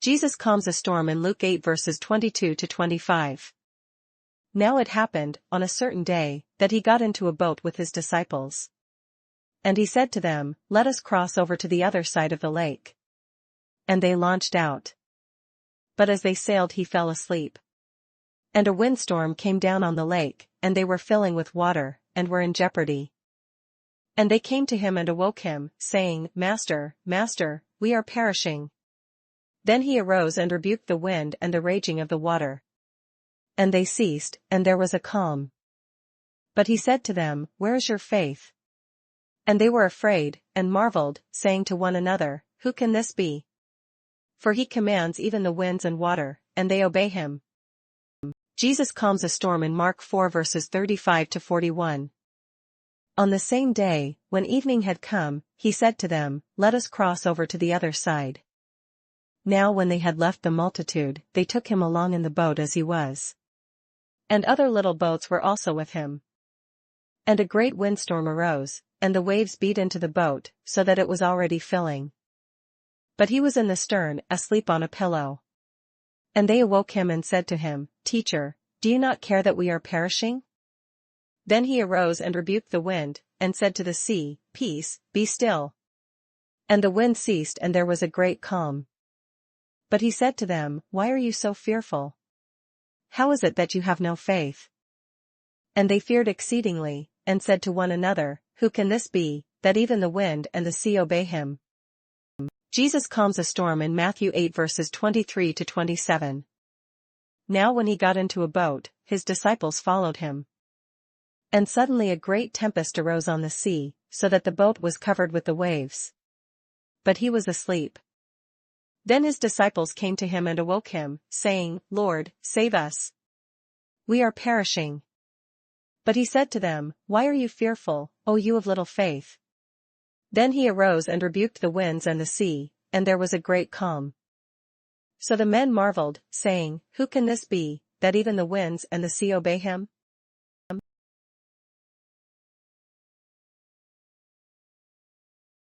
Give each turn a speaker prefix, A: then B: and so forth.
A: Jesus calms a storm in Luke 8 verses 22 to 25. Now it happened, on a certain day, that he got into a boat with his disciples. And he said to them, "Let us cross over to the other side of the lake." And they launched out. But as they sailed he fell asleep. And a windstorm came down on the lake, and they were filling with water, and were in jeopardy. And they came to him and awoke him, saying, "Master, Master, we are perishing." Then he arose and rebuked the wind and the raging of the water. And they ceased, and there was a calm. But he said to them, "Where is your faith?" And they were afraid, and marveled, saying to one another, "Who can this be? For he commands even the winds and water, and they obey him." Jesus calms a storm in Mark 4 verses 35 to 41. On the same day, when evening had come, he said to them, "Let us cross over to the other side." Now when they had left the multitude, they took him along in the boat as he was. And other little boats were also with him. And a great windstorm arose, and the waves beat into the boat, so that it was already filling. But he was in the stern, asleep on a pillow. And they awoke him and said to him, "Teacher, do you not care that we are perishing?" Then he arose and rebuked the wind, and said to the sea, "Peace, be still." And the wind ceased and there was a great calm. But he said to them, "Why are you so fearful? How is it that you have no faith?" And they feared exceedingly, and said to one another, "Who can this be, that even the wind and the sea obey him?" Jesus calms a storm in Matthew 8 verses 23 to 27. Now when he got into a boat, his disciples followed him. And suddenly a great tempest arose on the sea, so that the boat was covered with the waves. But he was asleep. Then his disciples came to him and awoke him, saying, "Lord, save us. We are perishing." But he said to them, "Why are you fearful, O you of little faith?" Then he arose and rebuked the winds and the sea, and there was a great calm. So the men marveled, saying, "Who can this be, that even the winds and the sea obey him?"